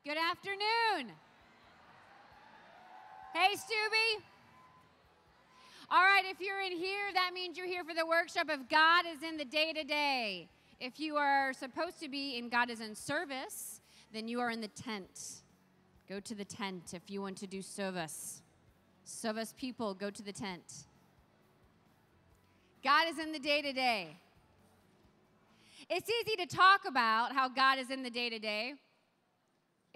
Good afternoon. Hey, Stubby. All right, if you're in here, that means you're here for the workshop of God is in the day-to-day. If you are supposed to be in God is in service, then you are in the tent. Go to the tent if you want to do service. Service people, go to the tent. God is in the day-to-day. It's easy to talk about how God is in the day-to-day.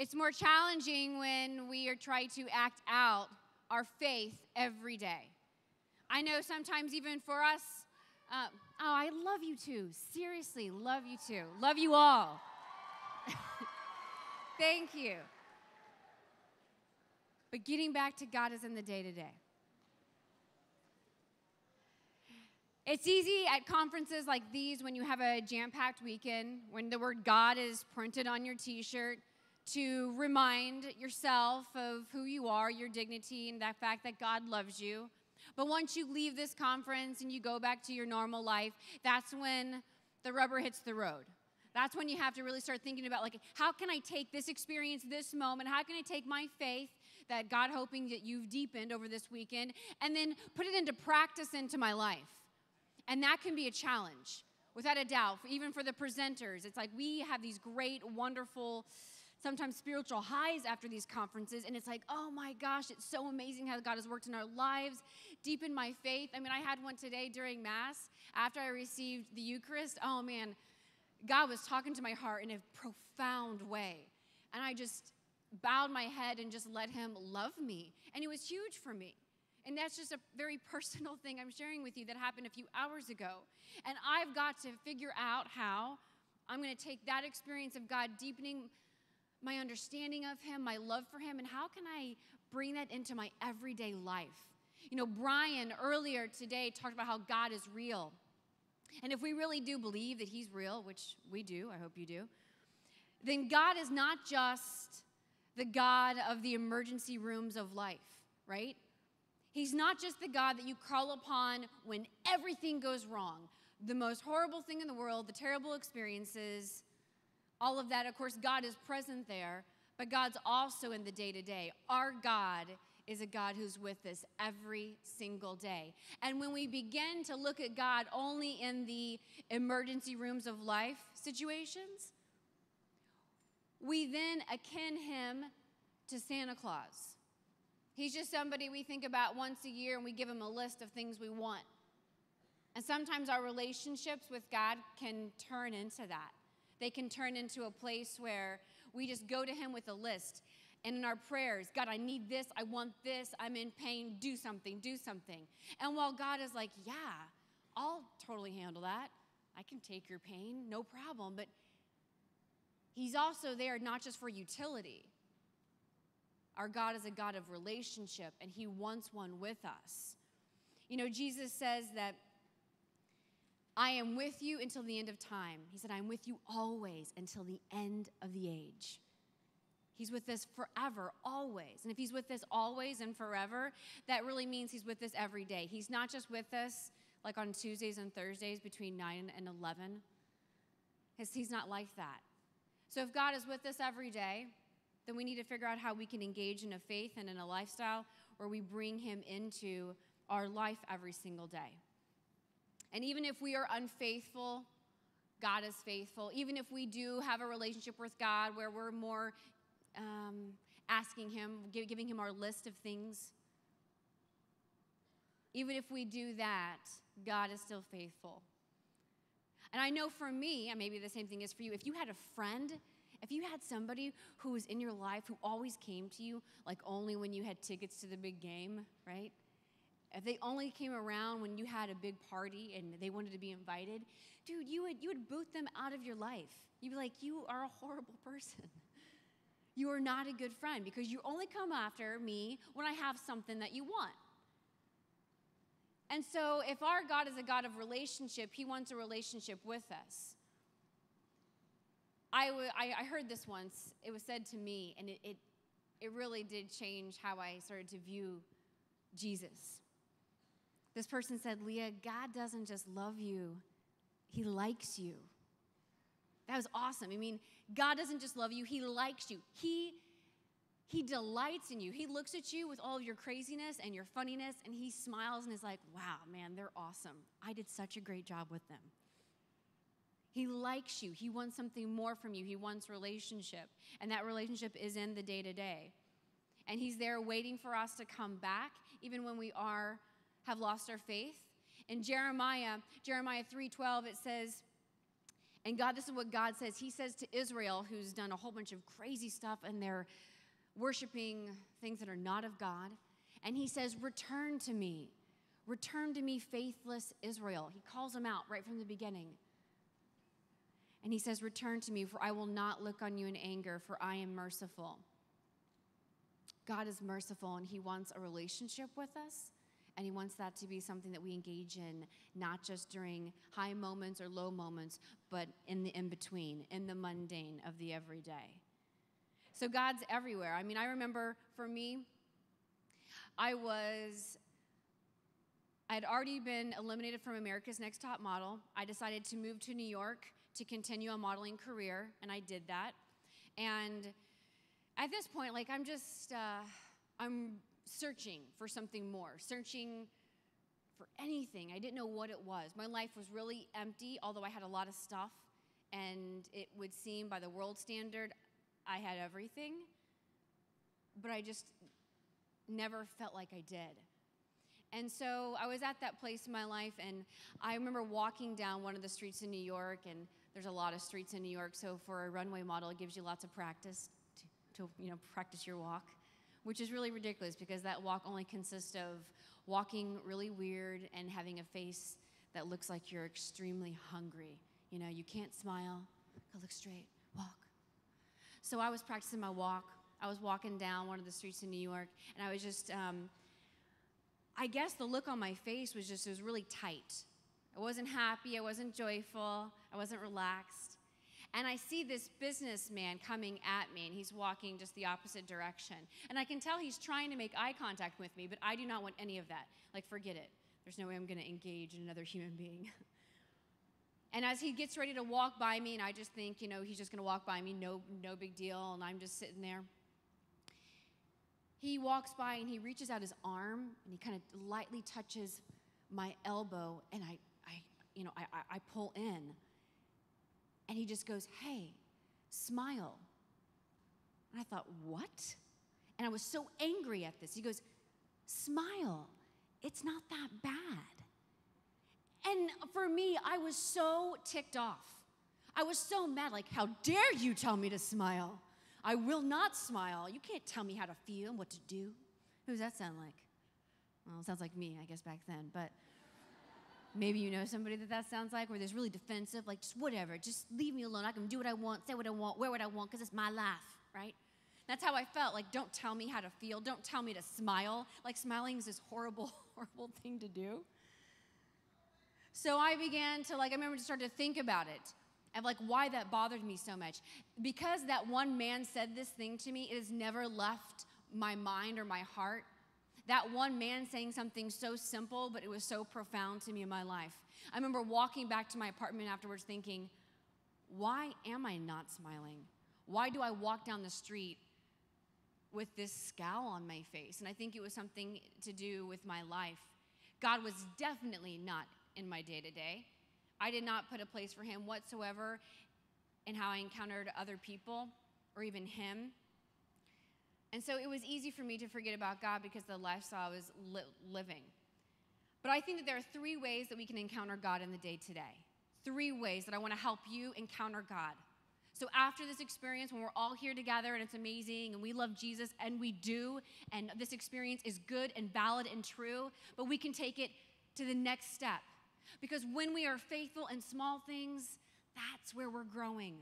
It's more challenging when we are trying to act out our faith every day. I know sometimes even for us, I love you too. Seriously, love you too. Love you all. Thank you. But getting back to God is in the day-to-day. It's easy at conferences like these when you have a jam-packed weekend, when the word God is printed on your t-shirt, to remind yourself of who you are, your dignity, and the fact that God loves you. But once you leave this conference and you go back to your normal life, that's when the rubber hits the road. That's when you have to really start thinking about, like, how can I take this experience, this moment, how can I take my faith that God hoping that you've deepened over this weekend, and then put it into practice into my life? And that can be a challenge, without a doubt, even for the presenters. It's like we have these great, wonderful, sometimes spiritual highs after these conferences, and it's like, oh my gosh, it's so amazing how God has worked in our lives, deepened my faith. I mean, I had one today during Mass, after I received the Eucharist. Oh man, God was talking to my heart in a profound way, and I just bowed my head and just let him love me, and it was huge for me. And that's just a very personal thing I'm sharing with you that happened a few hours ago. And I've got to figure out how I'm going to take that experience of God deepening my understanding of him, my love for him, and how can I bring that into my everyday life? You know, Brian earlier today talked about how God is real. And if we really do believe that he's real, which we do, I hope you do, then God is not just the God of the emergency rooms of life, right? He's not just the God that you call upon when everything goes wrong. The most horrible thing in the world, the terrible experiences, all of that, of course, God is present there, but God's also in the day-to-day. Our God is a God who's with us every single day. And when we begin to look at God only in the emergency rooms of life situations, we then akin him to Santa Claus. He's just somebody we think about once a year, and we give him a list of things we want. And sometimes our relationships with God can turn into that. They can turn into a place where we just go to him with a list. And in our prayers, God, I need this, I want this, I'm in pain, do something, do something. And while God is like, yeah, I'll totally handle that. I can take your pain, no problem. But he's also there not just for utility. Our God is a God of relationship, and he wants one with us. You know, Jesus says that I am with you until the end of time. He said, I'm with you always until the end of the age. He's with us forever, always. And if he's with us always and forever, that really means he's with us every day. He's not just with us like on Tuesdays and Thursdays between 9 and 11. He's not like that. So if God is with us every day, then we need to figure out how we can engage in a faith and in a lifestyle where we bring him into our life every single day. And even if we are unfaithful, God is faithful. Even if we do have a relationship with God where we're more asking him, giving him our list of things, even if we do that, God is still faithful. And I know for me, and maybe the same thing is for you, if you had a friend, if you had somebody who was in your life who always came to you, like only when you had tickets to the big game, right? If they only came around when you had a big party and they wanted to be invited, dude, you would boot them out of your life. You'd be like, you are a horrible person. You are not a good friend because you only come after me when I have something that you want. And so if our God is a God of relationship, he wants a relationship with us. I heard this once. It was said to me, and it really did change how I started to view Jesus. This person said, Leah, God doesn't just love you. He likes you. That was awesome. I mean, God doesn't just love you, he likes you. He delights in you. He looks at you with all of your craziness and your funniness, and he smiles and is like, wow, man, they're awesome. I did such a great job with them. He likes you. He wants something more from you. He wants relationship, and that relationship is in the day-to-day. And he's there waiting for us to come back, even when we have lost our faith. In Jeremiah 3:12, it says, and God, this is what God says. He says to Israel, who's done a whole bunch of crazy stuff, and they're worshiping things that are not of God. And he says, return to me, faithless Israel. He calls them out right from the beginning. And he says, return to me, for I will not look on you in anger, for I am merciful. God is merciful, and he wants a relationship with us. And he wants that to be something that we engage in, not just during high moments or low moments, but in the in-between, in the mundane of the everyday. So God's everywhere. I mean, I remember for me, I had already been eliminated from America's Next Top Model. I decided to move to New York to continue a modeling career, and I did that. And at this point, like, I'm searching for something more, searching for anything. I didn't know what it was. My life was really empty, although I had a lot of stuff, and it would seem by the world standard, I had everything, but I just never felt like I did. And so I was at that place in my life, and I remember walking down one of the streets in New York, and there's a lot of streets in New York, so for a runway model, it gives you lots of practice to practice your walk, which is really ridiculous because that walk only consists of walking really weird and having a face that looks like you're extremely hungry. You know, you can't smile, go look straight, walk. So I was practicing my walk. I was walking down one of the streets in New York, and I was just, I guess the look on my face was really tight. I wasn't happy, I wasn't joyful, I wasn't relaxed. And I see this businessman coming at me, and he's walking just the opposite direction. And I can tell he's trying to make eye contact with me, but I do not want any of that. Like, forget it. There's no way I'm going to engage in another human being. And as he gets ready to walk by me, and I just think, he's just going to walk by me, no big deal, and I'm just sitting there. He walks by, and he reaches out his arm, and he kind of lightly touches my elbow, and I pull in. And he just goes, hey, smile. And I thought, what? And I was so angry at this. He goes, smile. It's not that bad. And for me, I was so ticked off. I was so mad, like, how dare you tell me to smile? I will not smile. You can't tell me how to feel and what to do. Who does that sound like? Well, it sounds like me, I guess, back then. But maybe you know somebody that sounds like, where they're really defensive, like, just whatever, just leave me alone. I can do what I want, say what I want, wear what I want, because it's my life, right? That's how I felt. Like, don't tell me how to feel. Don't tell me to smile. Like, smiling is this horrible, horrible thing to do. So I began to, I remember to start to think about it, of, why that bothered me so much. Because that one man said this thing to me, it has never left my mind or my heart. That one man saying something so simple, but it was so profound to me in my life. I remember walking back to my apartment afterwards thinking, why am I not smiling? Why do I walk down the street with this scowl on my face? And I think it was something to do with my life. God was definitely not in my day-to-day. I did not put a place for him whatsoever in how I encountered other people or even him. And so it was easy for me to forget about God because of the lifestyle I was living. But I think that there are 3 ways that we can encounter God in the day today. 3 ways that I want to help you encounter God. So after this experience, when we're all here together and it's amazing and we love Jesus, and we do, and this experience is good and valid and true, but we can take it to the next step. Because when we are faithful in small things, that's where we're growing.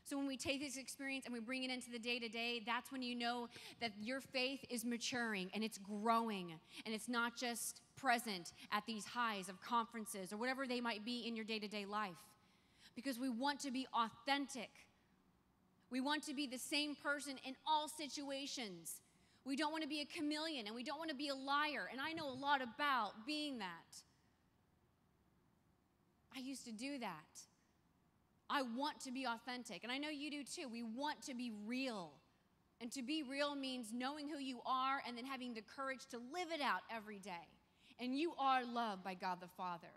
So when we take this experience and we bring it into the day-to-day, that's when you know that your faith is maturing and it's growing, and it's not just present at these highs of conferences or whatever they might be in your day-to-day life. Because we want to be authentic. We want to be the same person in all situations. We don't want to be a chameleon, and we don't want to be a liar, and I know a lot about being that. I used to do that. I want to be authentic. And I know you do too. We want to be real. And to be real means knowing who you are and then having the courage to live it out every day. And you are loved by God the Father.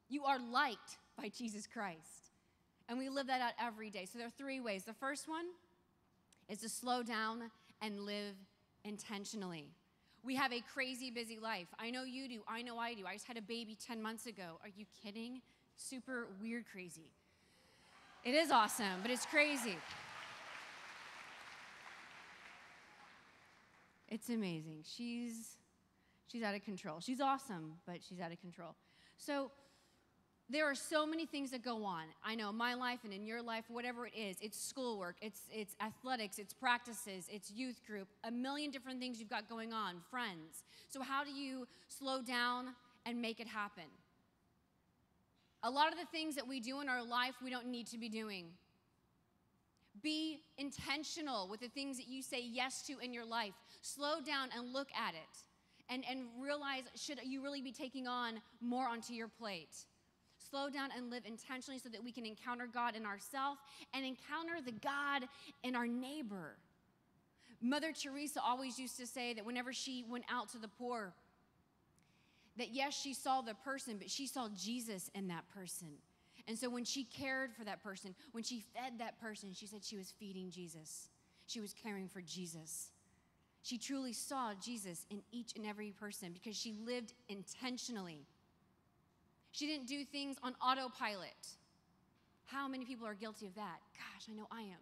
You are liked by Jesus Christ. And we live that out every day. So there are 3 ways. The first one is to slow down and live intentionally. We have a crazy busy life. I know you do. I know I do. I just had a baby 10 months ago. Are you kidding? Super weird crazy. It is awesome, but it's crazy. It's amazing. She's out of control. She's awesome, but she's out of control. So there are so many things that go on. I know in my life and in your life, whatever it is, it's schoolwork, it's athletics, it's practices, it's youth group, a million different things you've got going on, friends. So how do you slow down and make it happen? A lot of the things that we do in our life, we don't need to be doing. Be intentional with the things that you say yes to in your life. Slow down and look at it and realize, should you really be taking on more onto your plate? Slow down and live intentionally so that we can encounter God in ourselves and encounter the God in our neighbor. Mother Teresa always used to say that whenever she went out to the poor, that yes, she saw the person, but she saw Jesus in that person. And so when she cared for that person, when she fed that person, she said she was feeding Jesus. She was caring for Jesus. She truly saw Jesus in each and every person because she lived intentionally. She didn't do things on autopilot. How many people are guilty of that? Gosh, I know I am.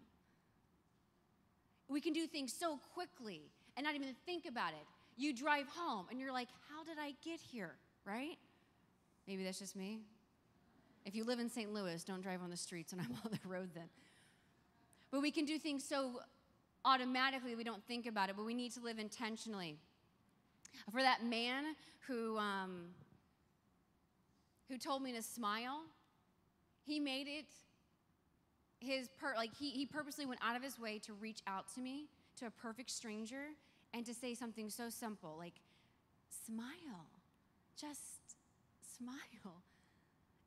We can do things so quickly and not even think about it. You drive home and you're like, how did I get here, right? Maybe that's just me. If you live in St. Louis, don't drive on the streets when I'm on the road then. But we can do things so automatically we don't think about it, but we need to live intentionally. For that man who told me to smile, he made it he purposely went out of his way to reach out to me, to a perfect stranger, and to say something so simple like, smile, just smile.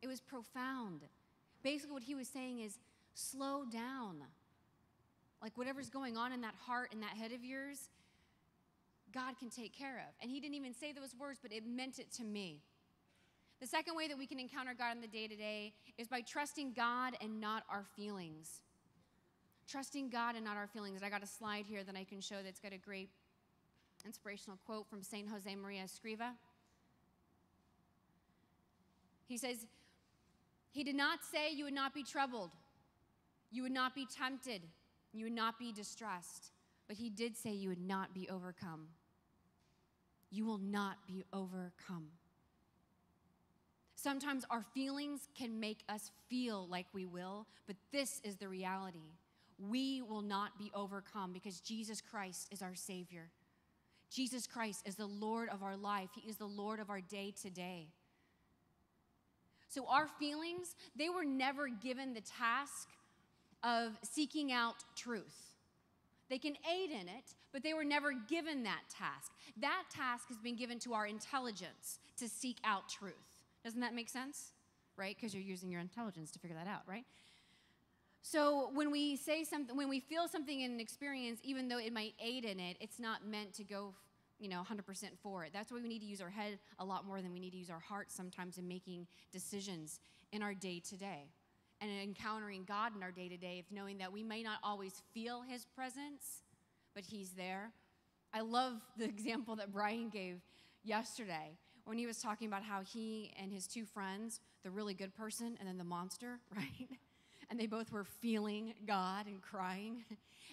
It was profound. Basically what he was saying is, slow down. Like whatever's going on in that heart and that head of yours, God can take care of. And he didn't even say those words, but it meant it to me. The second way that we can encounter God in the day-to-day is by trusting God and not our feelings. Trusting God and not our feelings. And I got a slide here that I can show that's got a great inspirational quote from Saint Jose Maria Escriva. He says, he did not say you would not be troubled, you would not be tempted, you would not be distressed, but he did say you would not be overcome. You will not be overcome. Sometimes our feelings can make us feel like we will, but this is the reality. We will not be overcome because Jesus Christ is our Savior. Jesus Christ is the Lord of our life. He is the Lord of our day-to-day. So our feelings, they were never given the task of seeking out truth. They can aid in it, but they were never given that task. That task has been given to our intelligence to seek out truth. Doesn't that make sense? Right? Because you're using your intelligence to figure that out, right? So when we say something, when we feel something in an experience, even though it might aid in it, it's not meant to go 100% for it. That's why we need to use our head a lot more than we need to use our heart sometimes in making decisions in our day-to-day. And in encountering God in our day-to-day, of knowing that we may not always feel his presence, but he's there. I love the example that Brian gave yesterday when he was talking about how he and his 2 friends, the really good person and then the monster, right? And they both were feeling God and crying,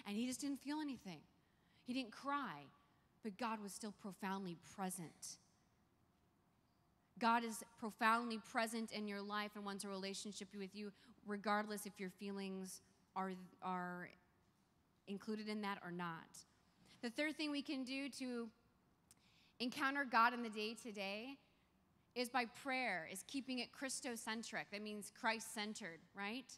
and he just didn't feel anything. He didn't cry, but God was still profoundly present. God is profoundly present in your life and wants a relationship with you, regardless if your feelings are included in that or not. The third thing we can do to encounter God in the day-to-day is by prayer, is keeping it Christocentric. That means Christ-centered, right?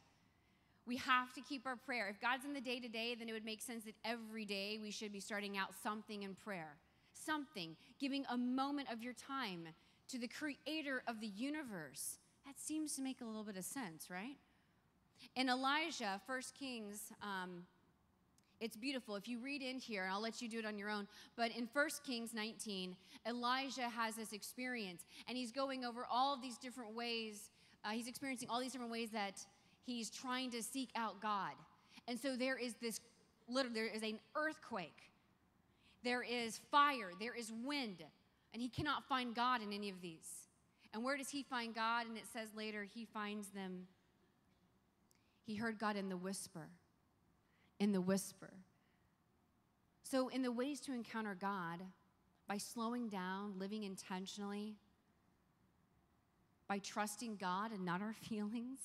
We have to keep our prayer. If God's in the day-to-day, then it would make sense that every day we should be starting out something in prayer. Something, giving a moment of your time to the creator of the universe. That seems to make a little bit of sense, right? In Elijah, 1 Kings, it's beautiful. If you read in here, and I'll let you do it on your own, but in 1 Kings 19, Elijah has this experience, and he's going over all of these different ways. He's experiencing all these different ways that he's trying to seek out God. And so there is an earthquake. There is fire. There is wind. And he cannot find God in any of these. And where does he find God? And it says later, he finds them. He heard God in the whisper. In the whisper. So in the ways to encounter God, by slowing down, living intentionally, by trusting God and not our feelings,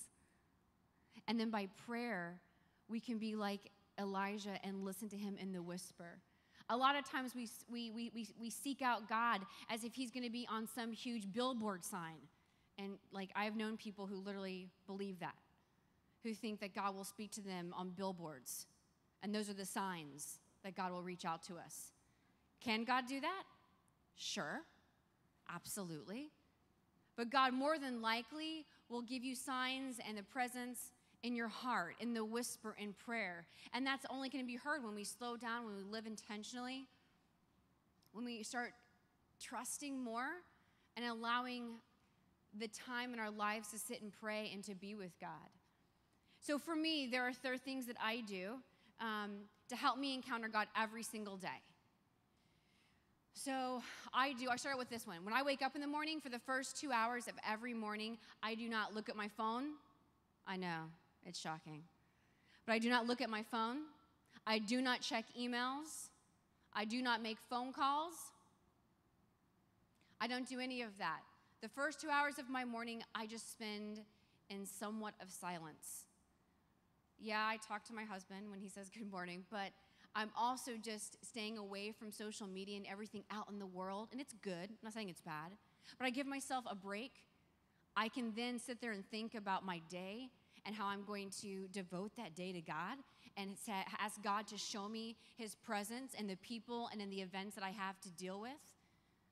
and then by prayer, we can be like Elijah and listen to him in the whisper. A lot of times we seek out God as if he's going to be on some huge billboard sign. And like I've known people who literally believe that, who think that God will speak to them on billboards. And those are the signs that God will reach out to us. Can God do that? Sure, absolutely. But God more than likely will give you signs and the presence in your heart, in the whisper, in prayer. And that's only going to be heard when we slow down, when we live intentionally, when we start trusting more and allowing the time in our lives to sit and pray and to be with God. So for me, there are things that I do to help me encounter God every single day. So I start with this one. When I wake up in the morning, for the first 2 hours of every morning, I do not look at my phone. I know, it's shocking. But I do not look at my phone. I do not check emails. I do not make phone calls. I don't do any of that. The first 2 hours of my morning, I just spend in somewhat of silence. Yeah, I talk to my husband when he says good morning, but I'm also just staying away from social media and everything out in the world, and it's good. I'm not saying it's bad, but I give myself a break. I can then sit there and think about my day and how I'm going to devote that day to God and ask God to show me his presence and the people and in the events that I have to deal with.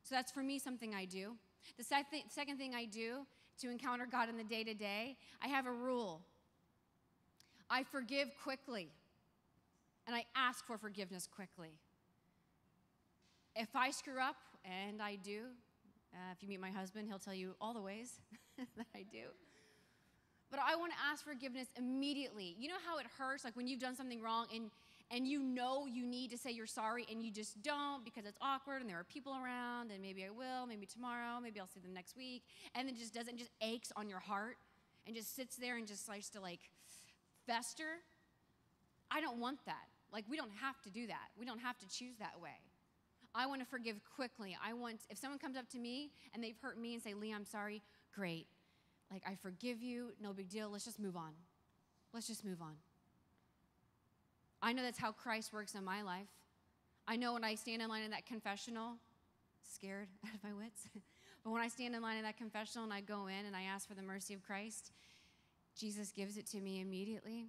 So that's for me something I do. The second thing I do to encounter God in the day-to-day, I have a rule. I forgive quickly, and I ask for forgiveness quickly. If I screw up, and I do, if you meet my husband, he'll tell you all the ways that I do. But I want to ask forgiveness immediately. You know how it hurts, like when you've done something wrong and you know you need to say you're sorry and you just don't because it's awkward and there are people around and maybe I will, maybe tomorrow, maybe I'll see them next week. And it just aches on your heart and just sits there and just starts to like fester. I don't want that. Like we don't have to do that. We don't have to choose that way. I want to forgive quickly. If someone comes up to me and they've hurt me and say, Leah, I'm sorry, great. Like, I forgive you, no big deal. Let's just move on. Let's just move on. I know that's how Christ works in my life. I know when I stand in line in that confessional, scared out of my wits, but when I stand in line in that confessional and I go in and I ask for the mercy of Christ, Jesus gives it to me immediately.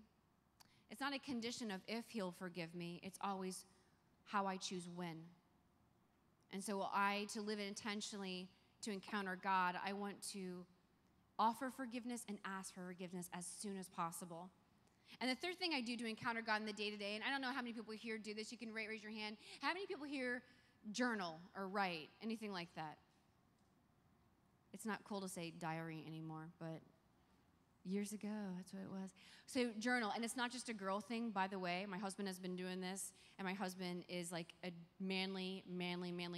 It's not a condition of if he'll forgive me. It's always how I choose when. And so to live intentionally, to encounter God, I want to offer forgiveness and ask for forgiveness as soon as possible. And the third thing I do to encounter God in the day-to-day, and I don't know how many people here do this, you can raise your hand. How many people here journal or write, anything like that? It's not cool to say diary anymore, but years ago, that's what it was. So journal, and it's not just a girl thing, by the way. My husband has been doing this, and my husband is like a manly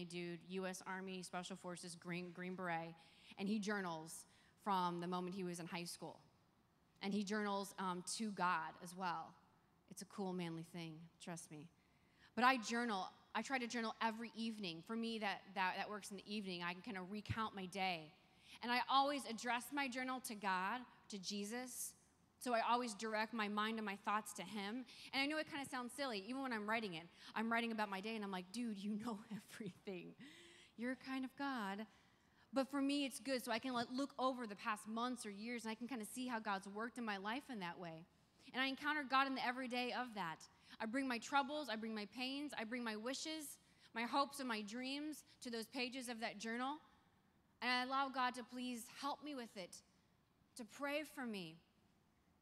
dude, U.S. Army Special Forces Green Beret, and he journals from the moment he was in high school. And he journals to God as well. It's a cool, manly thing, trust me. But I try to journal every evening. For me, that works in the evening. I can kind of recount my day. And I always address my journal to God, to Jesus. So I always direct my mind and my thoughts to him. And I know it kind of sounds silly, even when I'm writing it. I'm writing about my day, and I'm like, dude, you know everything. You're kind of God. But for me, it's good, so I can look over the past months or years, and I can kind of see how God's worked in my life in that way. And I encounter God in the everyday of that. I bring my troubles, I bring my pains, I bring my wishes, my hopes and my dreams to those pages of that journal. And I allow God to please help me with it, to pray for me,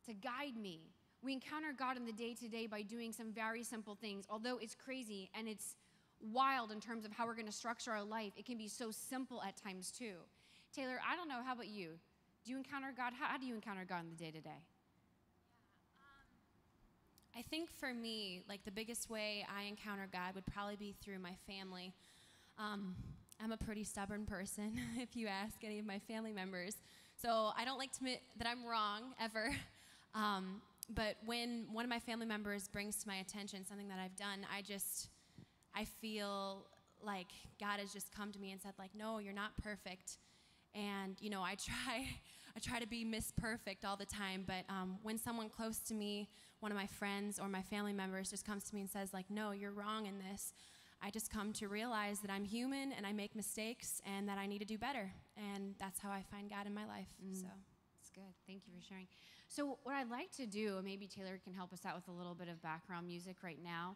to guide me. We encounter God in the day-to-day by doing some very simple things. Although it's crazy and it's wild in terms of how we're going to structure our life, it can be so simple at times too. Taylor, I don't know, how about you? Do you encounter God? How do you encounter God in the day-to-day? I think for me, like the biggest way I encounter God would probably be through my family. I'm a pretty stubborn person, if you ask any of my family members. So I don't like to admit that I'm wrong, ever. But when one of my family members brings to my attention something that I've done, I feel like God has just come to me and said, like, no, you're not perfect. And, you know, I try to be Miss Perfect all the time. But when someone close to me, one of my friends or my family members just comes to me and says, like, no, you're wrong in this, I just come to realize that I'm human and I make mistakes and that I need to do better. And that's how I find God in my life. So that's good. Thank you for sharing. So what I'd like to do, maybe Taylor can help us out with a little bit of background music right now.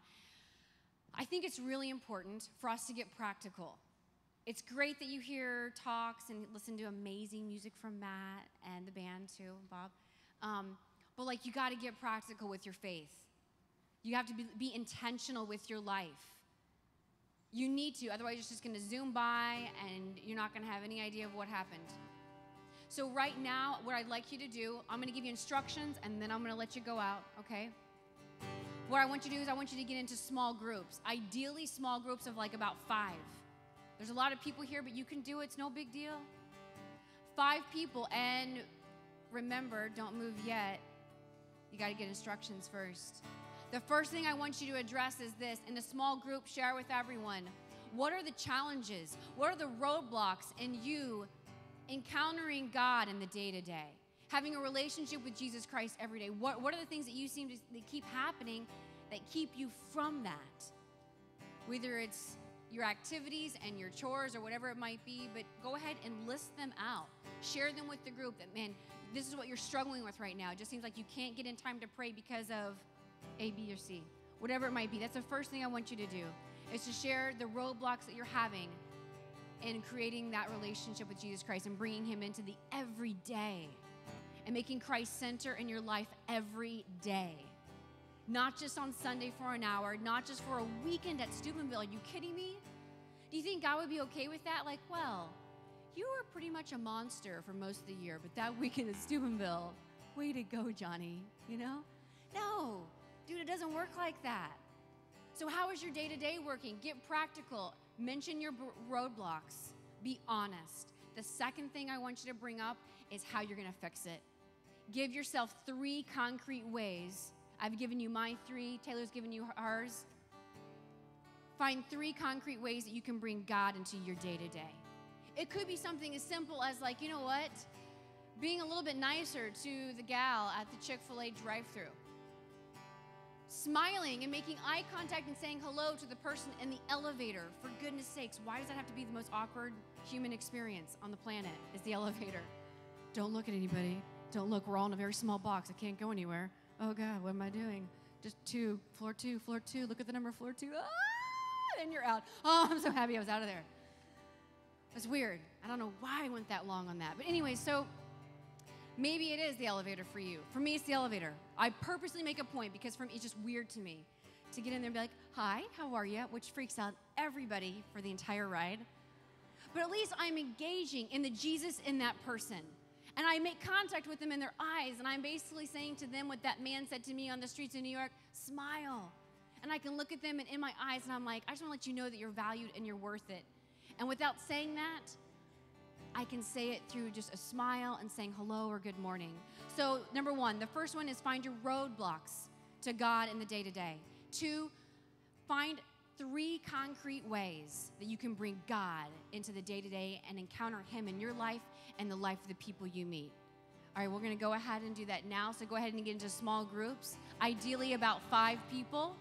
I think it's really important for us to get practical. It's great that you hear talks and listen to amazing music from Matt and the band too, Bob. But like, you got to get practical with your faith. You have to be intentional with your life. You need to, otherwise it's just going to zoom by and you're not going to have any idea of what happened. So right now, what I'd like you to do, I'm going to give you instructions and then I'm going to let you go out, okay? What I want you to do is I want you to get into small groups. Ideally, small groups of like about 5. There's a lot of people here, but you can do it. It's no big deal. 5 people, and remember, don't move yet. You got to get instructions first. The first thing I want you to address is this. In a small group, share with everyone. What are the challenges? What are the roadblocks in you encountering God in the day-to-day? Having a relationship with Jesus Christ every day. What are the things that you seem to that keep happening that keep you from that? Whether it's your activities and your chores or whatever it might be, but go ahead and list them out. Share them with the group that, man, this is what you're struggling with right now. It just seems like you can't get in time to pray because of A, B, or C. Whatever it might be. That's the first thing I want you to do, is to share the roadblocks that you're having in creating that relationship with Jesus Christ and bringing him into the everyday and making Christ center in your life every day. Not just on Sunday for an hour, not just for a weekend at Steubenville. Are you kidding me? Do you think God would be okay with that? Like, well, you were pretty much a monster for most of the year, but that weekend at Steubenville, way to go, Johnny, you know? No, dude, it doesn't work like that. So how is your day-to-day working? Get practical. Mention your roadblocks. Be honest. The second thing I want you to bring up is how you're going to fix it. Give yourself 3 concrete ways. I've given you my 3. Taylor's given you hers. Find 3 concrete ways that you can bring God into your day-to-day. It could be something as simple as, like, you know what? Being a little bit nicer to the gal at the Chick-fil-A drive-thru. Smiling and making eye contact and saying hello to the person in the elevator. For goodness sakes, why does that have to be the most awkward human experience on the planet, is the elevator? Don't look at anybody. Don't look. We're all in a very small box. I can't go anywhere. Oh, God, what am I doing? Just 2, floor 2, floor 2. Look at the number, floor 2. Ah, and you're out. Oh, I'm so happy I was out of there. It's weird. I don't know why I went that long on that. But anyway, so maybe it is the elevator for you. For me, it's the elevator. I purposely make a point because for me, it's just weird to me to get in there and be like, hi, how are you? Which freaks out everybody for the entire ride. But at least I'm engaging in the Jesus in that person. And I make contact with them in their eyes, and I'm basically saying to them what that man said to me on the streets of New York, smile. And I can look at them and in my eyes, and I'm like, I just want to let you know that you're valued and you're worth it. And without saying that, I can say it through just a smile and saying hello or good morning. So number 1, the first one is find your roadblocks to God in the day-to-day. 2, find 3 concrete ways that you can bring God into the day-to-day and encounter him in your life and the life of the people you meet. All right, we're going to go ahead and do that now. So go ahead and get into small groups, ideally about 5 people.